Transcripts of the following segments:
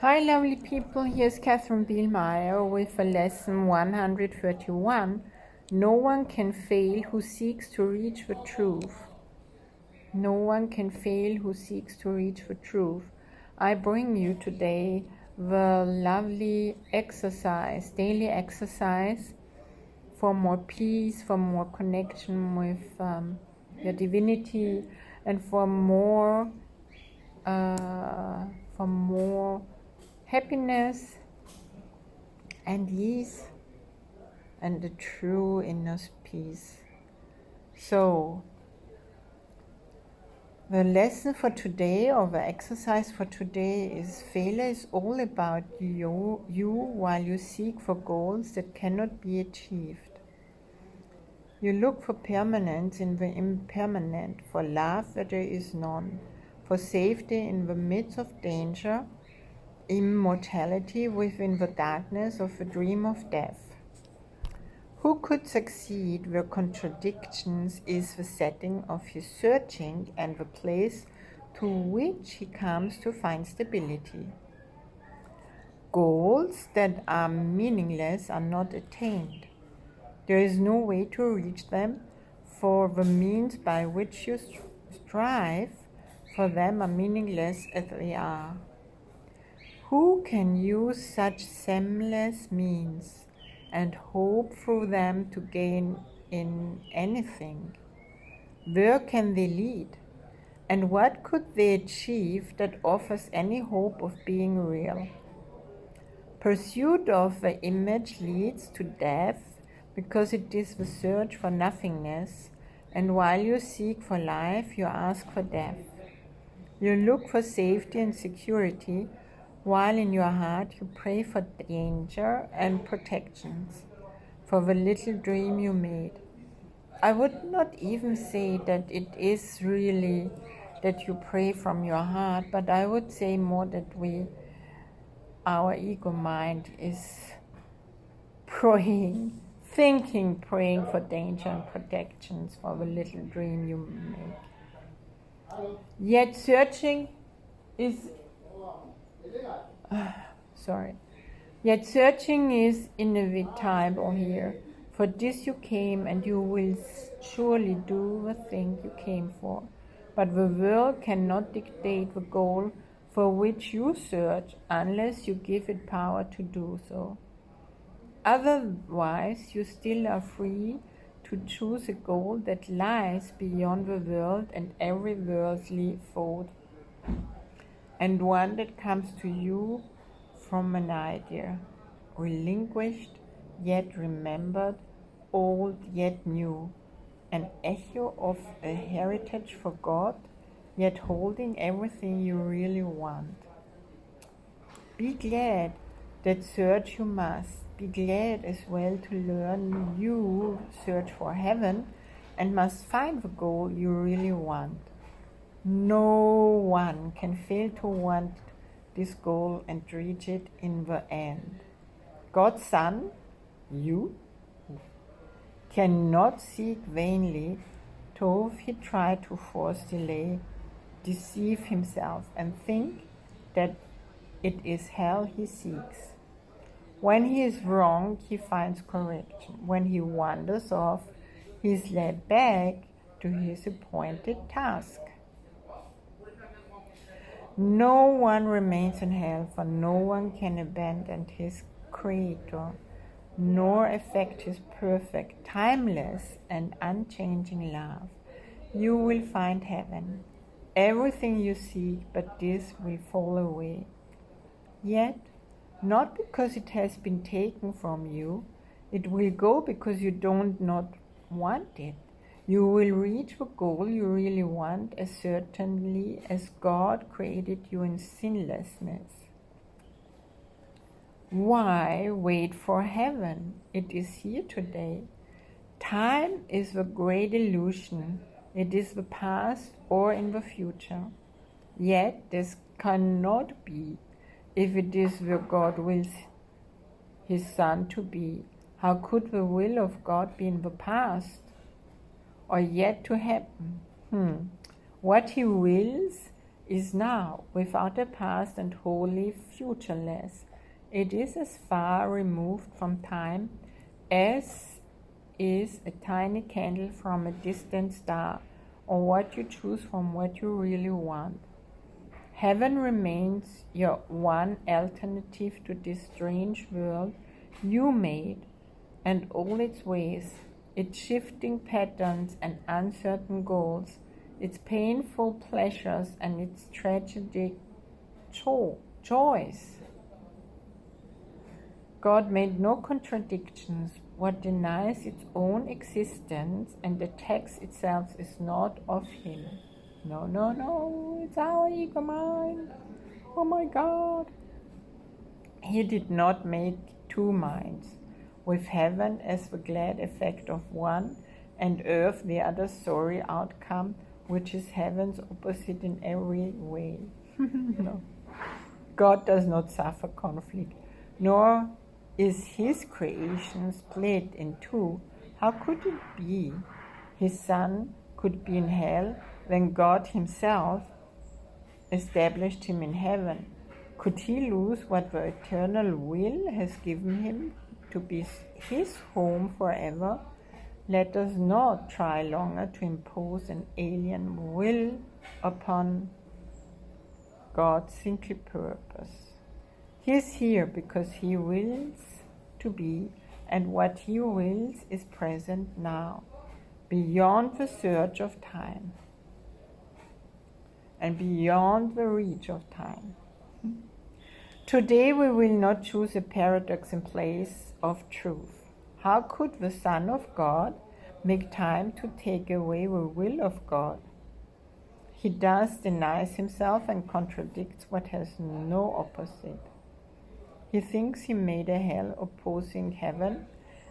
Hi lovely people, here's Katherine-Bihlmeier with a lesson 131. No one can fail who seeks to reach the truth. No one can fail who seeks to reach the truth. I bring you today the lovely exercise, daily exercise for more peace, for more connection with your divinity, and for more happiness and ease and the true inner peace. So, the lesson for today, or the exercise for today, is failure is all about you while you seek for goals that cannot be achieved. You look for permanence in the impermanent, for love where there is none, for safety in the midst of danger, immortality within the darkness of the dream of death. Who could succeed where contradictions is the setting of his searching and the place to which he comes to find stability? Goals that are meaningless are not attained. There is no way to reach them, for the means by which you strive for them are meaningless as they are. Who can use such senseless means and hope through them to gain in anything? Where can they lead? And what could they achieve that offers any hope of being real? Pursuit of the image leads to death because it is the search for nothingness, and while you seek for life, you ask for death. You look for safety and security, while in your heart you pray for danger and protections, for the little dream you made. I would not even say that it is really that you pray from your heart, but I would say more that our ego mind is praying for danger and protections for the little dream you make. Yet searching is inevitable here. For this you came, and you will surely do the thing you came for. But the world cannot dictate the goal for which you search unless you give it power to do so. Otherwise, you still are free to choose a goal that lies beyond the world and every worldly thought, and one that comes to you from an idea, relinquished yet remembered, old yet new, an echo of a heritage forgot, yet holding everything you really want. Be glad that search you must. Be glad as well to learn you search for heaven and must find the goal you really want. No one can fail to want this goal and reach it in the end. God's Son, you, cannot seek vainly, though he try to force delay, deceive himself, and think that it is hell he seeks. When he is wrong, he finds correction. When he wanders off, he is led back to his appointed task. No one remains in hell, for no one can abandon his Creator, nor affect his perfect, timeless, and unchanging love. You will find heaven. Everything you seek, but this will fall away. Yet, not because it has been taken from you, it will go because you don't not want it. You will reach the goal you really want as certainly as God created you in sinlessness. Why wait for heaven? It is here today. Time is the great illusion. It is the past or in the future. Yet this cannot be if it is where God wills his Son to be. How could the will of God be in the past or yet to happen? What he wills is now, without a past and wholly futureless. It is as far removed from time as is a tiny candle from a distant star, or what you choose from what you really want. Heaven remains your one alternative to this strange world you made and all its ways, its shifting patterns and uncertain goals, its painful pleasures and its tragic joys. God made no contradictions. What denies its own existence and attacks itself is not of Him. No, no, no, it's our ego mind. Oh my God. He did not make two minds, with heaven as the glad effect of one, and earth the other sorry outcome, which is heaven's opposite in every way. No. God does not suffer conflict, nor is His creation split in two. How could it be? His Son could be in hell when God Himself established Him in heaven. Could He lose what the eternal will has given Him to be His home forever? Let us not try longer to impose an alien will upon God's single purpose. He is here because He wills to be, and what He wills is present now, beyond the surge of time and beyond the reach of time. Today we will not choose a paradox in place of truth. How could the Son of God make time to take away the will of God? He thus denies Himself and contradicts what has no opposite. He thinks He made a hell opposing heaven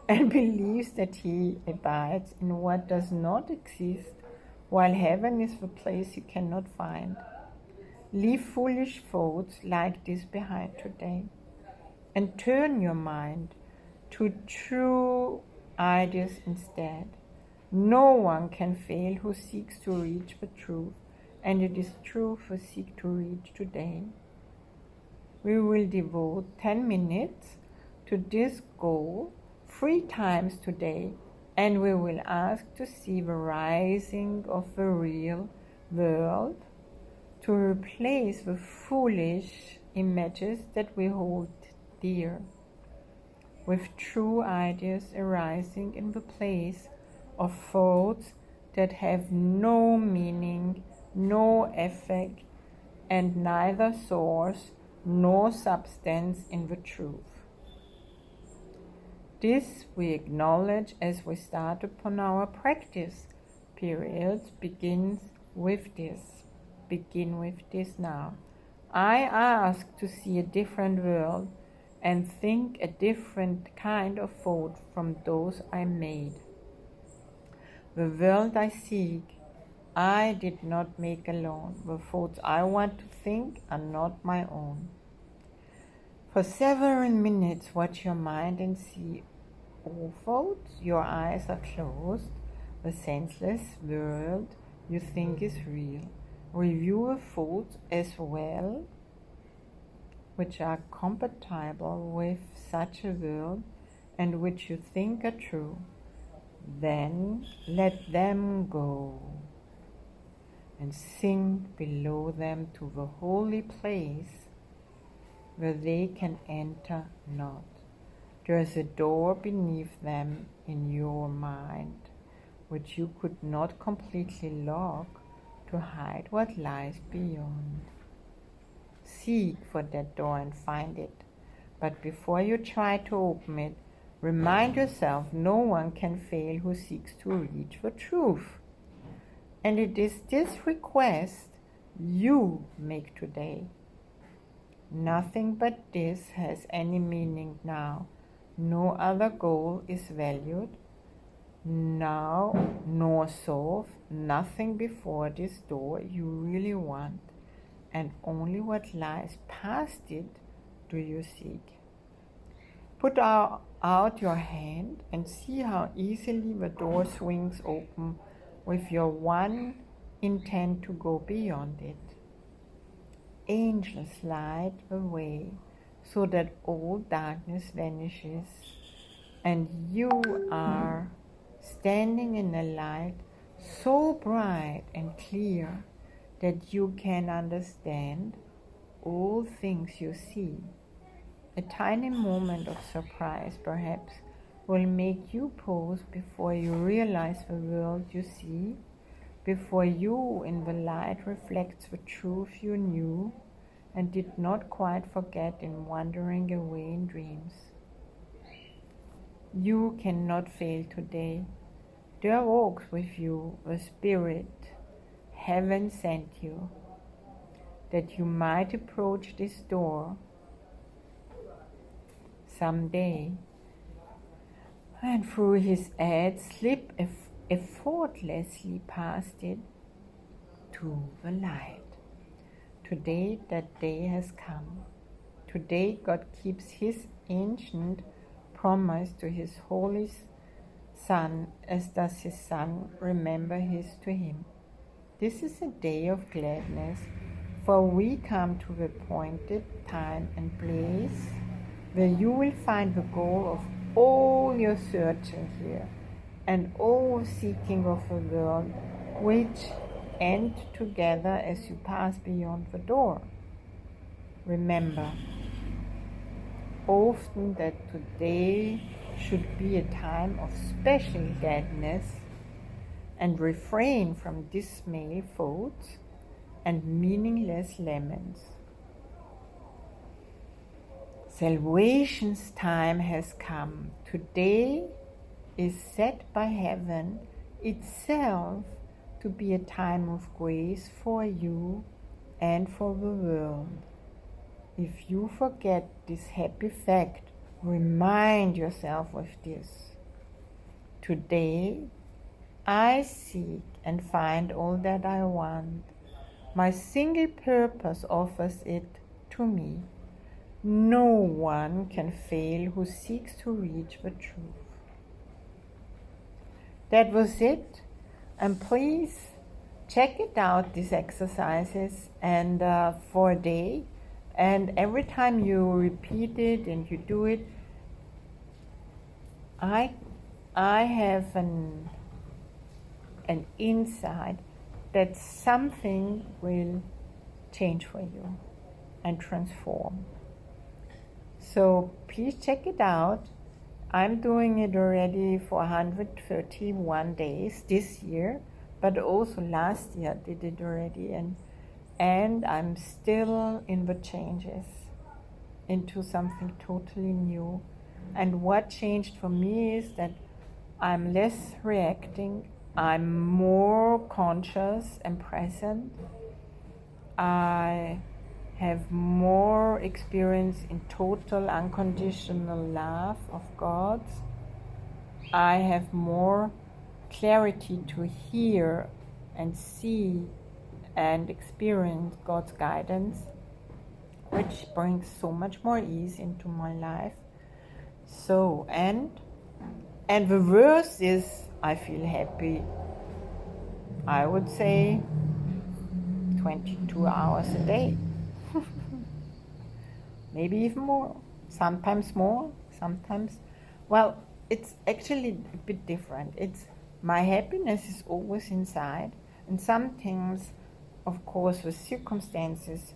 and believes that He abides in what does not exist, while heaven is the place you cannot find. Leave foolish thoughts like this behind today and turn your mind to true ideas instead. No one can fail who seeks to reach the truth, and it is truth we seek to reach today. We will devote 10 minutes to this goal 3 times today, and we will ask to see the rising of the real world to replace the foolish images that we hold dear, with true ideas arising in the place of thoughts that have no meaning, no effect, and neither source nor substance in the truth. This we acknowledge as we start upon our practice periods. Begin with this now. I ask to see a different world and think a different kind of thought from those I made. The world I seek, I did not make alone. The thoughts I want to think are not my own. For several minutes, watch your mind and see all thoughts. Your eyes are closed. The senseless world you think is real. Review the thoughts as well, which are compatible with such a world and which you think are true. Then let them go and sink below them to the holy place where they can enter not. There is a door beneath them in your mind, which you could not completely lock to hide what lies beyond. Seek for that door and find it, but before you try to open it, remind yourself no one can fail who seeks to reach the truth. And it is this request you make today. Nothing but this has any meaning now. No other goal is valued now nor solved. Nothing before this door you really want, and only what lies past it do you seek. Put out your hand and see how easily the door swings open with your one intent to go beyond it. angels light the way so that all darkness vanishes, and you are standing in a light so bright and clear that you can understand all things you see. A tiny moment of surprise, perhaps, will make you pause before you realize the world you see, before you in the light reflects the truth you knew and did not quite forget in wandering away in dreams. You cannot fail today. There walks with you the Spirit heaven sent you, that you might approach this door someday, and through his aid slip effortlessly past it to the light. Today that day has come. Today God keeps his ancient promise to his holy Son, as does his Son remember his to him. This is a day of gladness, for we come to the appointed time and place where you will find the goal of all your searching here and all seeking of the world, which end together as you pass beyond the door. Remember often that today should be a time of special gladness, and refrain from dismay thoughts and meaningless laments. Salvation's time has come. Today is set by heaven itself to be a time of grace for you and for the world. If you forget this happy fact, remind yourself of this. Today, I seek and find all that I want. My single purpose offers it to me. No one can fail who seeks to reach the truth. That was it. And please check it out, these exercises, and for a day. And every time you repeat it and you do it, I have an insight that something will change for you and transform. So please check it out. I'm doing it already for 131 days this year, but also last year I did it already, and I'm still in the changes into something totally new. And what changed for me is that I'm less reacting, I'm more conscious and present. I have more experience in total unconditional love of God. I have more clarity to hear and see and experience God's guidance, which brings so much more ease into my life. So, and the worst is I feel happy, I would say 22 hours a day. Maybe even more, sometimes, well, it's actually a bit different. It's my happiness is always inside, and sometimes, of course, the circumstances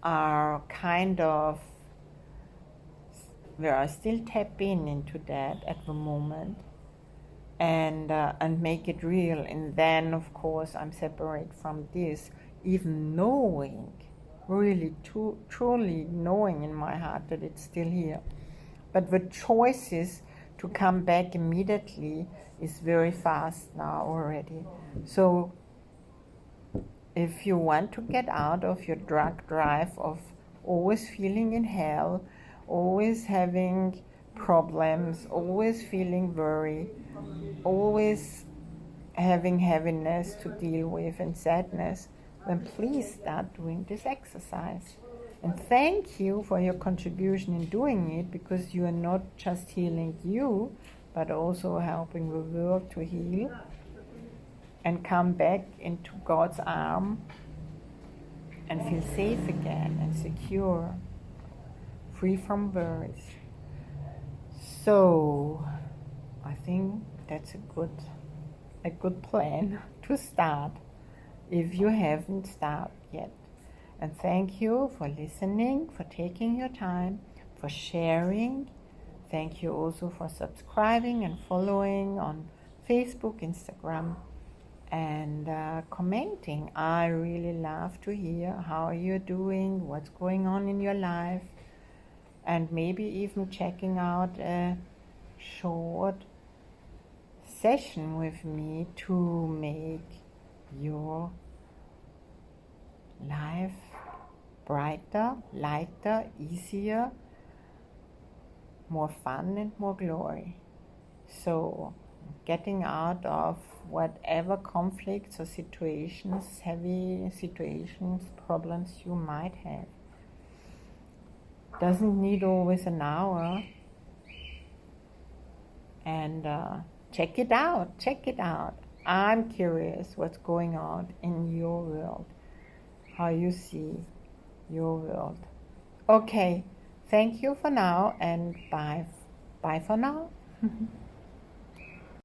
are kind of where I still tap into that at the moment and make it real. And then, of course, I'm separate from this, even knowing, really truly knowing in my heart that it's still here. But the choices to come back immediately is very fast now already. So if you want to get out of your drug drive of always feeling in hell, always having problems, always feeling worry, always having heaviness to deal with and sadness, then please start doing this exercise. And thank you for your contribution in doing it, because you are not just healing you, but also helping the world to heal. and come back into God's arm and feel safe again and secure, free from worries. So I think that's a good plan to start if you haven't started yet. And thank you for listening, for taking your time, for sharing. Thank you also for subscribing and following on Facebook, Instagram, and commenting. I really love to hear how you're doing, what's going on in your life, and maybe even checking out a short session with me to make your life brighter, lighter, easier, more fun and more glory. So getting out of whatever conflicts or situations, heavy situations, problems you might have. Doesn't need always an hour. And check it out. I'm curious what's going on in your world, how you see your world. Okay, thank you for now, and bye for now.